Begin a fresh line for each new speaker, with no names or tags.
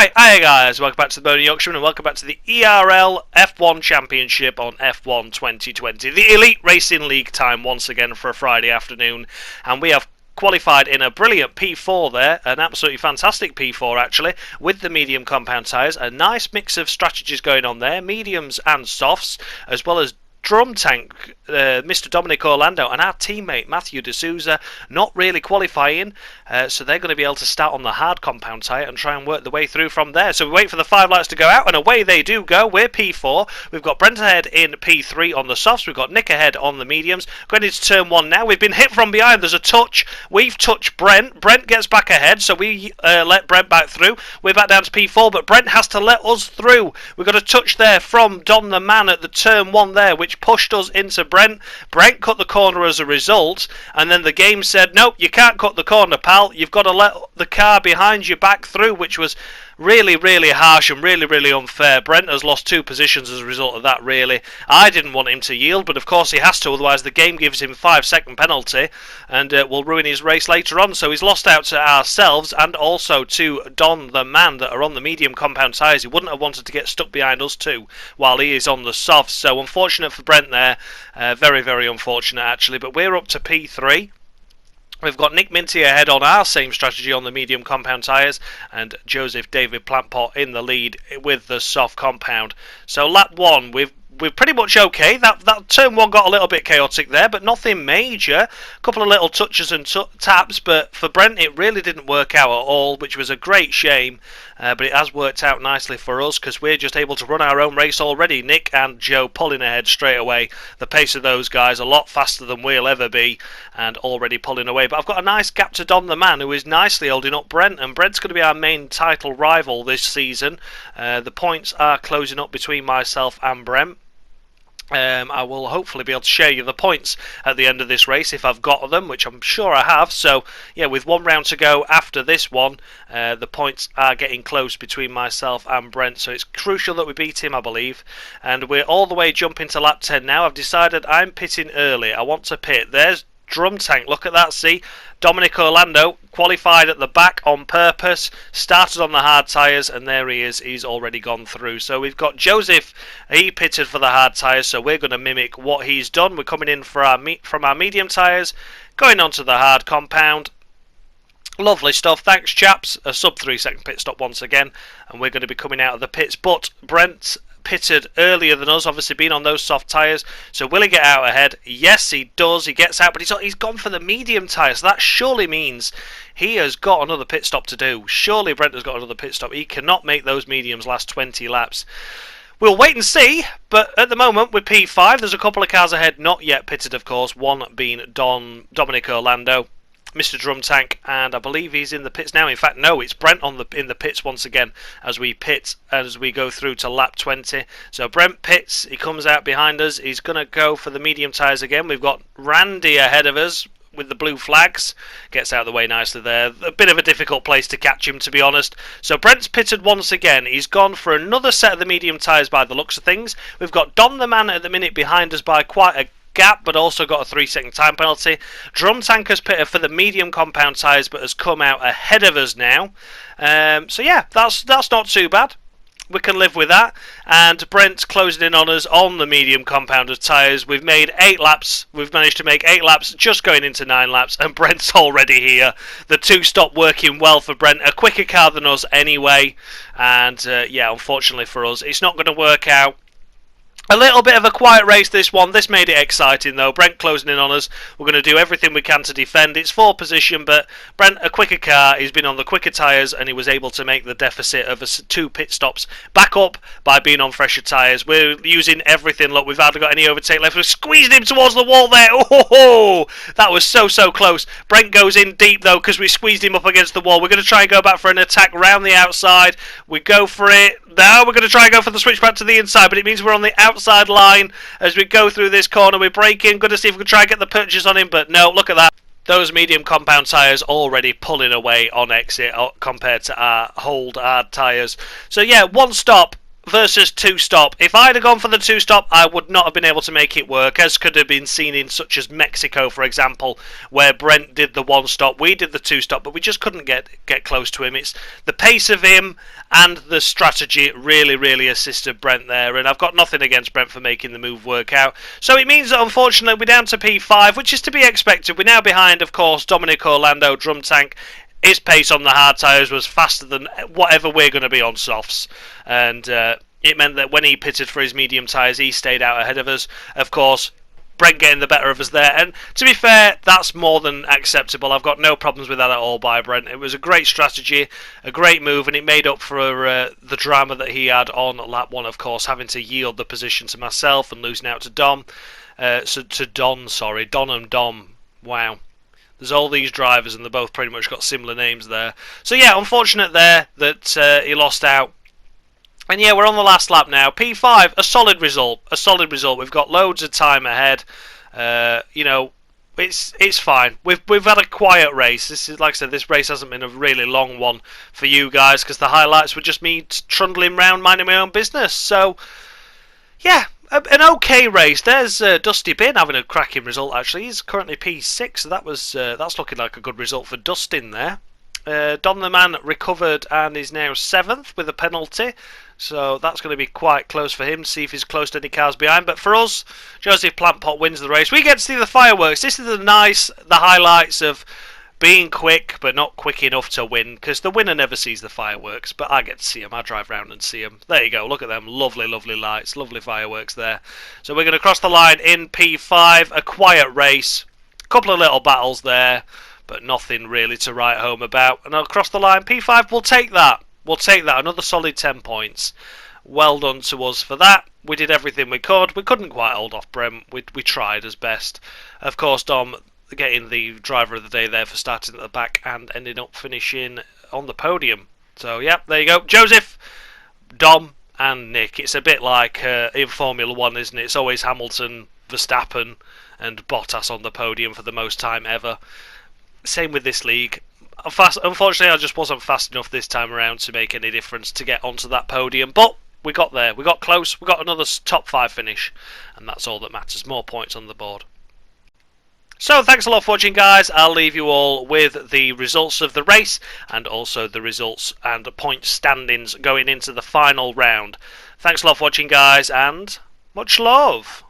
Right, hi guys, welcome back to the Bony Yorkshireman and welcome back to the ERL F1 Championship on F1 2020. The Elite Racing League time once again for a Friday afternoon, and we have qualified in a brilliant P4 there, an absolutely fantastic P4 actually, with the medium compound tyres. A nice mix of strategies going on there, mediums and softs, as well as drum tank, Mr. Dominic Orlando and our teammate Matthew D'Souza not really qualifying, so they're going to be able to start on the hard compound tyre and try and work the way through from there. So we wait for the 5 lights to go out and away they do go. We're P4, we've got Brent ahead in P3 on the softs, we've got Nick ahead on the mediums. Going into turn 1 now, we've been hit from behind, there's a touch, we've touched Brent gets back ahead, so we let Brent back through. We're back down to P4, but Brent has to let us through. We've got a touch there from Don the Man at the turn 1 there, which pushed us into Brent. Brent cut the corner as a result, and then the game said, nope, you can't cut the corner, pal. You've got to let the car behind you back through, which was really, really harsh and really, really unfair. Brent has lost 2 positions as a result of that, really. I didn't want him to yield, but of course he has to, otherwise the game gives him 5-second penalty and will ruin his race later on. So he's lost out to ourselves and also to Don the Man that are on the medium compound tyres. He wouldn't have wanted to get stuck behind us too while he is on the softs. So unfortunate for Brent there. Very, very unfortunate actually. But we're up to P3. We've got Nick Minty ahead on our same strategy on the medium compound tyres, and Joseph David Plantpot in the lead with the soft compound. So lap 1, we're pretty much okay. That turn 1 got a little bit chaotic there, but nothing major. A couple of little touches and taps, but for Brent it really didn't work out at all, which was a great shame. But it has worked out nicely for us because we're just able to run our own race already. Nick and Joe pulling ahead straight away. The pace of those guys a lot faster than we'll ever be, and already pulling away. But I've got a nice gap to Don the Man, who is nicely holding up Brent, and Brent's going to be our main title rival this season. The points are closing up between myself and Brent. I will hopefully be able to share you the points at the end of this race if I've got them, which I'm sure I have. So yeah, with 1 round to go after this one, the points are getting close between myself and Brent, so it's crucial that we beat him, I believe. And we're all the way jumping to lap 10 now. I've decided I'm pitting early. I want to pit. There's Drum Tank, look at that, see? Dominic Orlando qualified at the back on purpose, started on the hard tyres, and there he is, he's already gone through. So we've got Joseph, he pitted for the hard tyres, so we're going to mimic what he's done. We're coming in for from our medium tyres, going on to the hard compound. Lovely stuff, thanks chaps. A sub 3-second pit stop once again, and we're going to be coming out of the pits, but Brent pitted earlier than us, obviously being on those soft tyres. So will he get out ahead? Yes, he does. He gets out, but he's gone for the medium tyres. So that surely means he has got another pit stop to do. Surely Brent has got another pit stop. He cannot make those mediums last 20 laps. We'll wait and see, but at the moment we're P5. There's a couple of cars ahead, not yet pitted, of course. One being Dominic Orlando, Mr. Drum Tank, and I believe he's in the pits now. In fact, no, it's Brent in the pits once again as we pit as we go through to lap 20. So Brent pits, he comes out behind us. He's going to go for the medium tyres again. We've got Randy ahead of us with the blue flags. Gets out of the way nicely there. A bit of a difficult place to catch him, to be honest. So Brent's pitted once again. He's gone for another set of the medium tyres by the looks of things. We've got Don the Man at the minute behind us by quite a gap, but also got a 3-second time penalty. Drum Tank has pitted for the medium compound tyres, but has come out ahead of us now. So yeah, that's not too bad. We can live with that. And Brent's closing in on us on the medium compound tyres. We've made 8 laps. We've managed to make 8 laps, just going into 9 laps, and Brent's already here. The 2 stopped working well for Brent. A quicker car than us anyway. And yeah, unfortunately for us, it's not going to work out. A little bit of a quiet race this one. This made it exciting though. Brent closing in on us. We're going to do everything we can to defend. It's 4th position, but Brent, a quicker car. He's been on the quicker tyres and he was able to make the deficit of 2 pit stops back up by being on fresher tyres. We're using everything. Look, we've hardly got any overtake left. We're squeezing him towards the wall there. Oh, that was so close. Brent goes in deep though because we squeezed him up against the wall. We're going to try and go back for an attack round the outside. We go for it. Now we're going to try and go for the switch back to the inside, but it means we're on the outside line as we go through this corner. We're braking, going to see if we can try and get the purchase on him, but no, look at that. Those medium compound tyres already pulling away on exit compared to our hold hard tyres. So yeah, 1 stop. versus two-stop. If I'd have gone for the two-stop, I would not have been able to make it work, as could have been seen in such as Mexico, for example, where Brent did the one-stop, we did the two-stop, but we just couldn't get close to him. It's the pace of him and the strategy really assisted Brent there, and I've got nothing against Brent for making the move work out. So it means that unfortunately we're down to P5, which is to be expected. We're now behind, of course, Dominic Orlando, Drum Tank. His pace on the hard tyres was faster than whatever we're going to be on softs. And it meant that when he pitted for his medium tyres, he stayed out ahead of us. Of course, Brent getting the better of us there. And to be fair, that's more than acceptable. I've got no problems with that at all by Brent. It was a great strategy, a great move, and it made up for the drama that he had on lap 1, of course, having to yield the position to myself and losing out to Don and Dom. Wow. There's all these drivers and they both pretty much got similar names there. So yeah, unfortunate there that he lost out. And yeah, we're on the last lap now. P5, a solid result. A solid result. We've got loads of time ahead. You know, it's fine. We've had a quiet race. This is, like I said, this race hasn't been a really long one for you guys because the highlights were just me trundling around minding my own business. So yeah, an okay race. There's Dusty Bin having a cracking result. Actually, he's currently P6, so that's looking like a good result for Dustin there. Don the Man recovered and is now 7th with a penalty, so that's going to be quite close for him to see if he's close to any cars behind. But for us, Joseph Plantpot wins the race. We get to see the fireworks. This is the highlights of being quick but not quick enough to win, because the winner never sees the fireworks, but I get to see them. I drive around and see them. There you go, look at them, lovely lights, lovely fireworks there. So we're going to cross the line in P5, a quiet race, a couple of little battles there, but nothing really to write home about. And I'll cross the line, P5, we'll take that, another solid 10 points. Well done to us for that. We did everything we could. We couldn't quite hold off Brent, we tried as best. Of course, Dom getting the driver of the day there for starting at the back and ending up finishing on the podium. So yeah, there you go, Joseph, Dom and Nick. It's a bit like in Formula 1, isn't it? It's always Hamilton, Verstappen and Bottas on the podium for the most time ever. Same with this league. Unfortunately, I just wasn't fast enough this time around to make any difference to get onto that podium, but we got there, we got close, we got another top 5 finish, and that's all that matters, more points on the board. So thanks a lot for watching, guys. I'll leave you all with the results of the race and also the results and point standings going into the final round. Thanks a lot for watching, guys, and much love.